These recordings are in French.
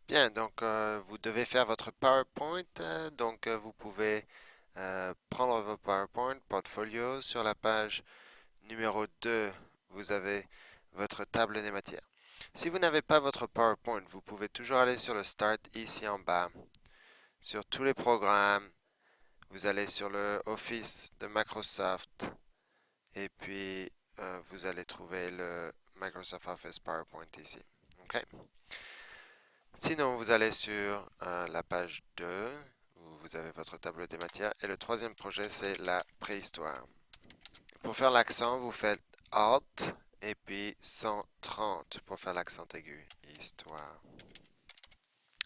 Bien, donc vous devez faire votre PowerPoint. Vous pouvez prendre vos PowerPoint, portfolio. Sur la page numéro 2, vous avez votre table des matières. Si vous n'avez pas votre PowerPoint, vous pouvez toujours aller sur le Start ici en bas. Sur tous les programmes, vous allez sur le Office de Microsoft et puis vous allez trouver le Microsoft Office PowerPoint ici. OK? Sinon, vous allez sur la page 2 où vous avez votre tableau des matières. Et le troisième projet, c'est la préhistoire. Pour faire l'accent, vous faites Alt et puis 130 pour faire l'accent aigu. Histoire.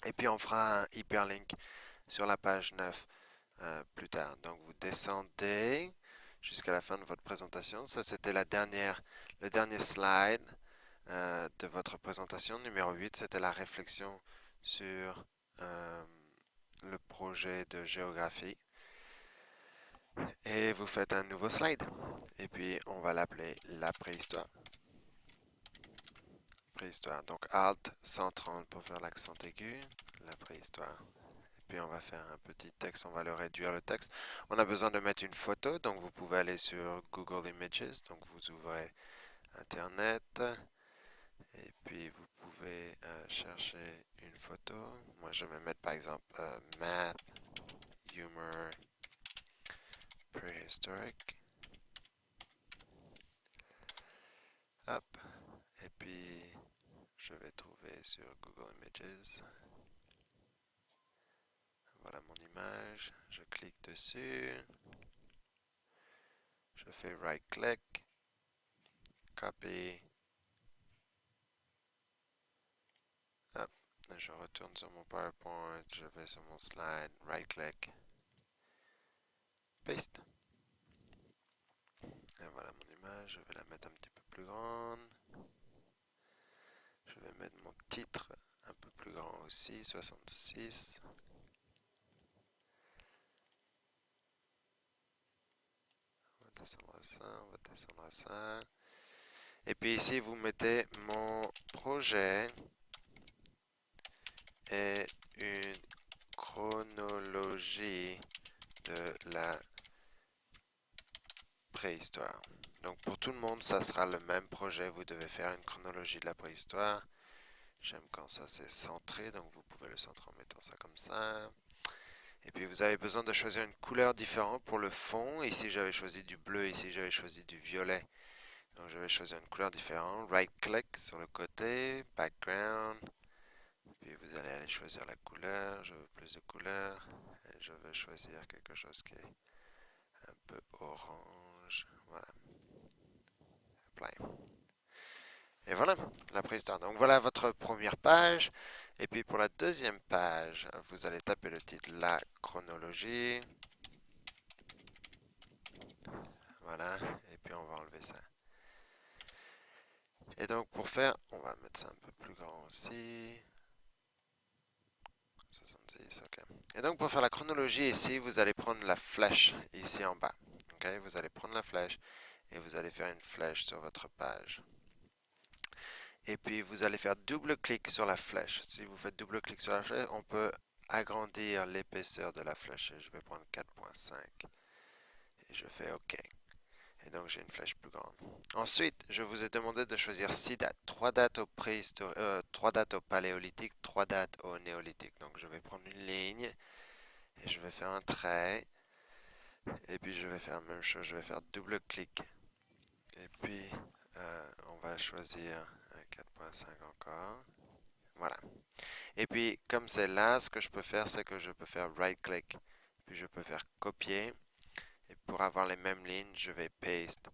Et puis on fera un hyperlink sur la page 9 plus tard. Donc vous descendez jusqu'à la fin de votre présentation. Ça, c'était le dernier slide de votre présentation. Numéro 8, c'était la réflexion sur le projet de géographie. Et vous faites un nouveau slide. Et puis, on va l'appeler la préhistoire. Préhistoire. Donc, Alt 130 pour faire l'accent aigu. La préhistoire. Et puis, on va faire un petit texte. On va le réduire le texte. On a besoin de mettre une photo. Donc, vous pouvez aller sur Google Images. Donc, vous ouvrez Internet. Et puis, vous pouvez chercher une photo. Moi, je vais mettre par exemple Math, Humor, Prehistoric. Hop. Et puis, je vais trouver sur Google Images. Voilà mon image. Je clique dessus. Je fais right-click. Copy. Hop. Je retourne sur mon PowerPoint. Je vais sur mon slide. Right-click. Paste. Et voilà mon image. Je vais la mettre un petit peu plus grande. Je vais mettre mon titre un peu plus grand aussi. 66. On va descendre à ça. On va descendre à ça. Et puis ici, vous mettez mon projet et une chronologie de la préhistoire. Donc pour tout le monde, ça sera le même projet. Vous devez faire une chronologie de la préhistoire. J'aime quand ça c'est centré, donc vous pouvez le centrer en mettant ça comme ça. Et puis vous avez besoin de choisir une couleur différente pour le fond. Ici j'avais choisi du bleu, ici j'avais choisi du violet. Donc je vais choisir une couleur différente. Right-click sur le côté, background. Puis vous allez aller choisir la couleur. Je veux plus de couleurs. Et je veux choisir quelque chose qui est un peu orange. Voilà. Apply. Et voilà, la préhistoire. Donc voilà votre première page. Et puis pour la deuxième page, vous allez taper le titre La chronologie. Voilà. Et puis on va enlever ça. Et donc pour faire, on va mettre ça un peu plus grand aussi. 66, ok. Et donc pour faire la chronologie ici, vous allez prendre la flèche ici en bas. Ok, vous allez prendre la flèche et vous allez faire une flèche sur votre page. Et puis vous allez faire double-clic sur la flèche. Si vous faites double-clic sur la flèche, on peut agrandir l'épaisseur de la flèche. Je vais prendre 4.5 et je fais OK. Et donc j'ai une flèche plus grande. Ensuite, je vous ai demandé de choisir 6 dates. 3 dates au 3 dates au paléolithique, 3 dates au néolithique. Donc je vais prendre une ligne et je vais faire un trait. Et puis je vais faire la même chose, je vais faire double-clic. Et puis on va choisir un 4.5 encore. Voilà. Et puis comme c'est là, ce que je peux faire, c'est que je peux faire right-click. Puis je peux faire copier. Et pour avoir les mêmes lignes, je vais paste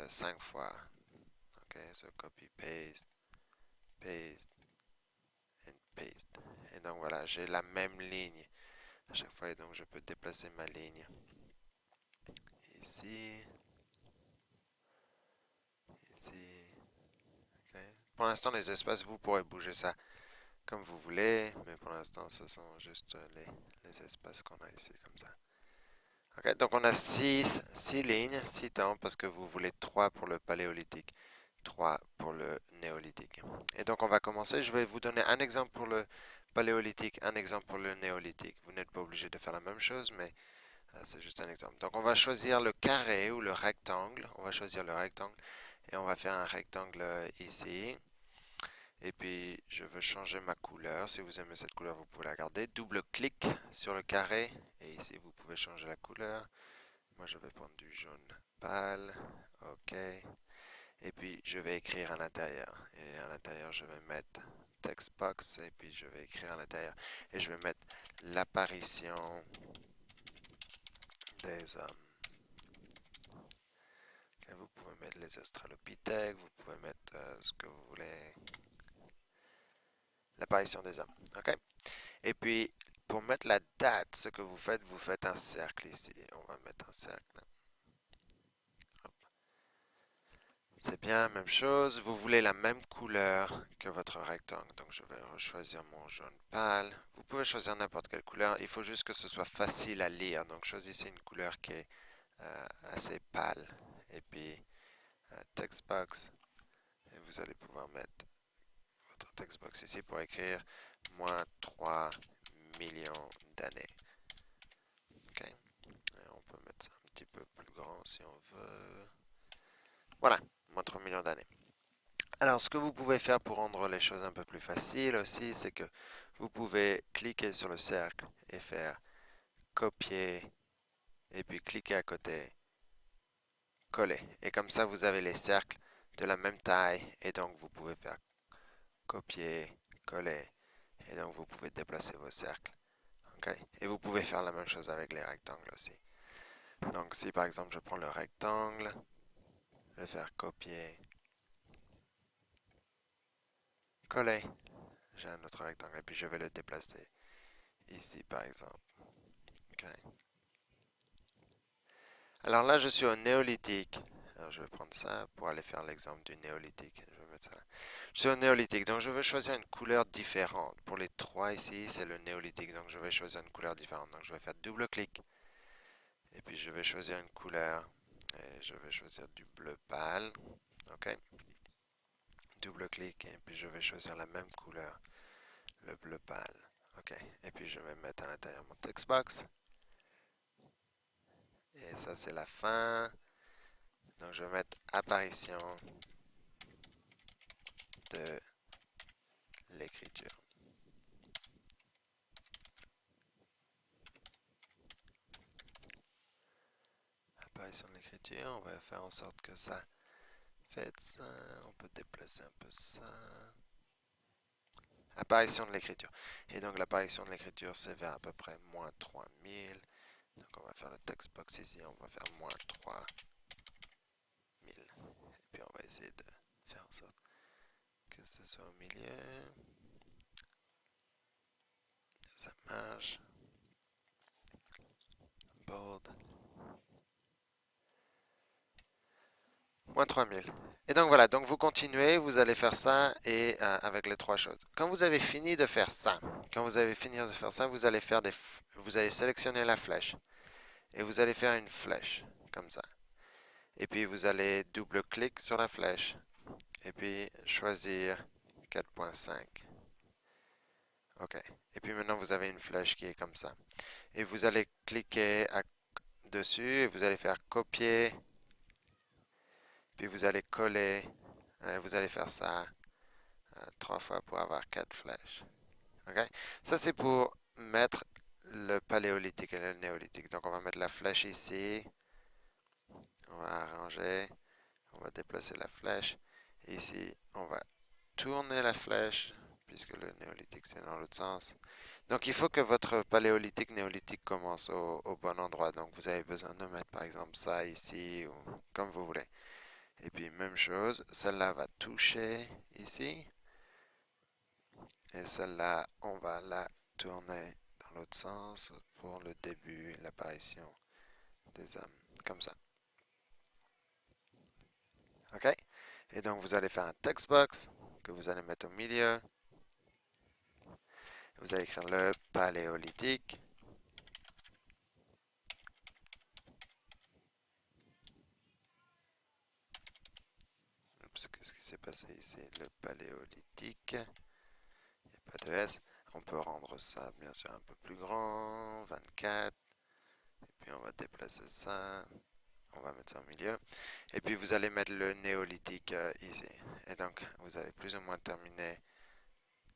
5 fois. Ok, so copy, paste, paste, and paste. Et donc voilà, j'ai la même ligne à chaque fois. Et donc je peux déplacer ma ligne ici, ici. Ok. Pour l'instant, les espaces, vous pourrez bouger ça comme vous voulez, mais pour l'instant, ce sont juste les espaces qu'on a ici, comme ça. Ok, donc on a 6 lignes, 6 temps, parce que vous voulez 3 pour le paléolithique, 3 pour le néolithique. Et donc on va commencer, je vais vous donner un exemple pour le paléolithique, un exemple pour le néolithique. Vous n'êtes pas obligé de faire la même chose, mais c'est juste un exemple. Donc on va choisir le carré ou le rectangle. On va choisir le rectangle et on va faire un rectangle ici. Et puis je veux changer ma couleur. Si vous aimez cette couleur, vous pouvez la garder. Double-clic sur le carré et ici vous pouvez changer la couleur. Moi je vais prendre du jaune pâle. OK. Et puis je vais écrire à l'intérieur. Et à l'intérieur je vais mettre text box et puis je vais écrire à l'intérieur. Et je vais mettre l'apparition des hommes. Et vous pouvez mettre les australopithèques, vous pouvez mettre ce que vous voulez. L'apparition des hommes. OK? Et puis, pour mettre la date, ce que vous faites un cercle ici. On va mettre un cercle. Hop. C'est bien, même chose. Vous voulez la même couleur que votre rectangle. Donc, je vais choisir mon jaune pâle. Vous pouvez choisir n'importe quelle couleur. Il faut juste que ce soit facile à lire. Donc, choisissez une couleur qui est assez pâle. Et puis, text box. Et vous allez pouvoir mettre votre text box ici pour écrire moins 3 millions d'années. OK. Et on peut mettre ça un petit peu plus grand si on veut. Voilà, moins 3 millions d'années. Alors, ce que vous pouvez faire pour rendre les choses un peu plus faciles aussi, c'est que vous pouvez cliquer sur le cercle et faire copier, et puis cliquer à côté, coller. Et comme ça, vous avez les cercles de la même taille, et donc vous pouvez faire copier, coller, et donc vous pouvez déplacer vos cercles. OK? Et vous pouvez faire la même chose avec les rectangles aussi. Donc si par exemple je prends le rectangle, je vais faire copier, coller. J'ai un autre rectangle et puis je vais le déplacer ici par exemple. OK. Alors là je suis au néolithique. Alors je vais prendre ça pour aller faire l'exemple du néolithique. Je vais mettre ça là. Je suis au néolithique, donc je vais choisir une couleur différente. Pour les trois ici, c'est le néolithique, donc je vais choisir une couleur différente. Donc je vais faire double-clic. Et puis je vais choisir une couleur. Et je vais choisir du bleu pâle. OK. Double-clic et puis je vais choisir la même couleur, le bleu pâle. OK. Et puis je vais mettre à l'intérieur mon text box. Et ça c'est la fin. Donc je vais mettre apparition de l'écriture. Apparition de l'écriture, on va faire en sorte que ça fait ça. On peut déplacer un peu ça. Apparition de l'écriture. Et donc l'apparition de l'écriture c'est vers à peu près moins 3000. Donc on va faire le text box ici, on va faire moins 3000. Et puis on va essayer de faire en sorte que ce soit au milieu. Ça marche. Bold. Moins 3000. Et donc voilà, donc vous continuez, vous allez faire ça et avec les trois choses. Quand vous avez fini de faire ça, vous allez faire vous allez sélectionner la flèche et vous allez faire une flèche comme ça. Et puis vous allez double-clic sur la flèche et puis choisir 4.5. OK. Et puis maintenant vous avez une flèche qui est comme ça. Et vous allez cliquer dessus et vous allez faire copier. Puis vous allez coller. Vous allez faire ça 3 fois pour avoir 4 flèches. OK? Ça c'est pour mettre le paléolithique et le néolithique. Donc on va mettre la flèche ici. On va arranger. On va déplacer la flèche. Ici, on va tourner la flèche, puisque le néolithique c'est dans l'autre sens. Donc il faut que votre paléolithique néolithique commence au bon endroit. Donc vous avez besoin de mettre par exemple ça ici ou comme vous voulez. Et puis même chose, celle-là va toucher ici. Et celle-là, on va la tourner dans l'autre sens pour le début, l'apparition des hommes. Comme ça. OK? Et donc vous allez faire un text box que vous allez mettre au milieu. Vous allez écrire le paléolithique. Oups, qu'est-ce qui s'est passé ici? Le paléolithique. Il n'y a pas de S. On peut rendre ça bien sûr un peu plus grand, 24. Et puis on va déplacer ça. On va mettre ça au milieu. Et puis vous allez mettre le néolithique ici. Et donc vous avez plus ou moins terminé.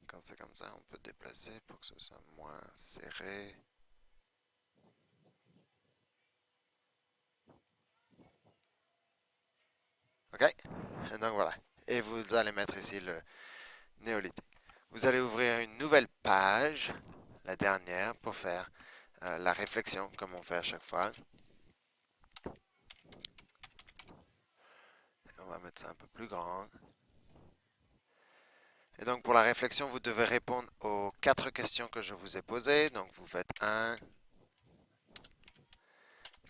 Quand c'est comme ça, on peut déplacer pour que ce soit moins serré. OK? Et donc voilà. Et vous allez mettre ici le néolithique. Vous allez ouvrir une nouvelle page, la dernière, pour faire la réflexion, comme on fait à chaque fois. Et on va mettre ça un peu plus grand. Et donc pour la réflexion, vous devez répondre aux 4 questions que je vous ai posées. Donc vous faites 1,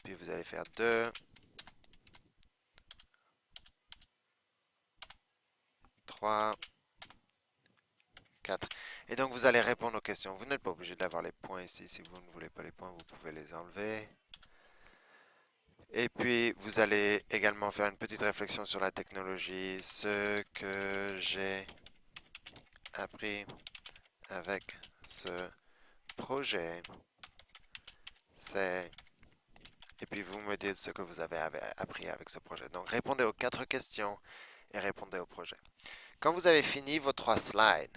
puis vous allez faire 2, 3, 4. Et donc vous allez répondre aux questions. Vous n'êtes pas obligé d'avoir les points ici. Si vous ne voulez pas les points, vous pouvez les enlever. Et puis vous allez également faire une petite réflexion sur la technologie, ce que j'ai appris avec ce projet, c'est... Et puis vous me dites ce que vous avez appris avec ce projet. Donc répondez aux 4 questions et répondez au projet. Quand vous avez fini vos 3 slides,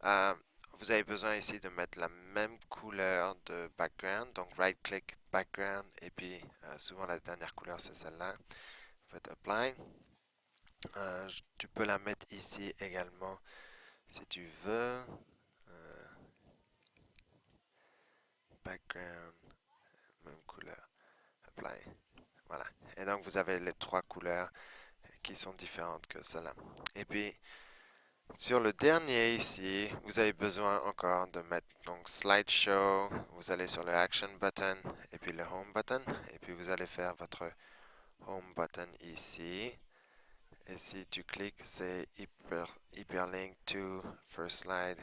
euh, vous avez besoin ici de mettre la même couleur de background. Donc right-click background et puis souvent la dernière couleur c'est celle-là. Vous faites apply. Tu peux la mettre ici également si tu veux. Euh, background, même couleur. Apply. Voilà. Et donc vous avez les 3 couleurs qui sont différentes que cela. Et puis sur le dernier ici, vous avez besoin encore de mettre donc slideshow. Vous allez sur le action button et puis le home button. Et puis vous allez faire votre home button ici. Et si tu cliques, c'est hyperlink to first slide.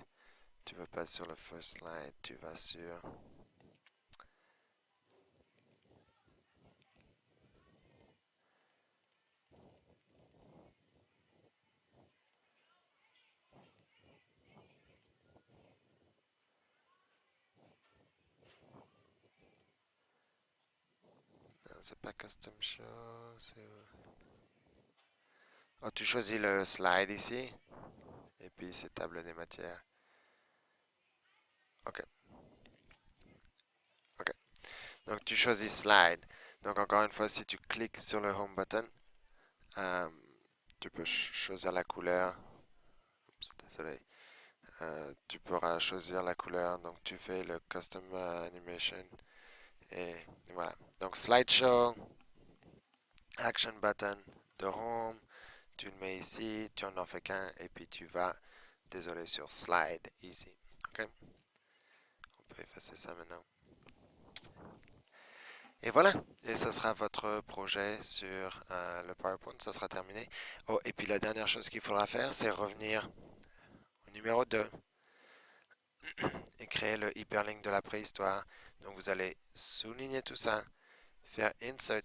Tu vas pas sur le first slide, tu vas sur... Non, c'est pas custom show, c'est... Oh, tu choisis le slide ici. Et puis c'est table des matières. OK, OK. Donc tu choisis slide. Donc encore une fois, si tu cliques sur le home button, euh, tu peux choisir la couleur. Oups, désolé. Tu pourras choisir la couleur. Donc tu fais le custom animation. Et voilà. Donc slideshow, action button, de home. Tu le mets ici, tu en fais qu'un. Et puis tu vas, désolé, sur slide ici. OK? On peut effacer ça maintenant. Et voilà, et ce sera votre projet sur le PowerPoint, ça sera terminé. Oh, et puis la dernière chose qu'il faudra faire, c'est revenir au numéro 2 et créer le hyperlink de la préhistoire. Donc vous allez souligner tout ça, faire Insert,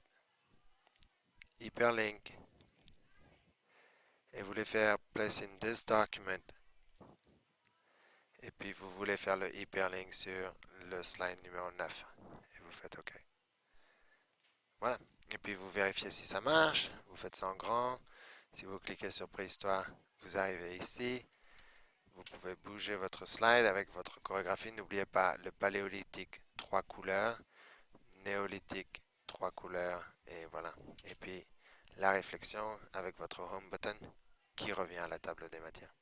Hyperlink, et vous voulez faire Place in this document. Et puis vous voulez faire le hyperlink sur le slide numéro 9. Et vous faites OK. Voilà. Et puis vous vérifiez si ça marche, vous faites ça en grand. Si vous cliquez sur préhistoire, vous arrivez ici. Vous pouvez bouger votre slide avec votre chorégraphie. N'oubliez pas le paléolithique, 3 couleurs, néolithique, 3 couleurs, et voilà. Et puis la réflexion avec votre home button qui revient à la table des matières.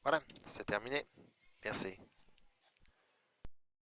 Voilà, c'est terminé. Merci.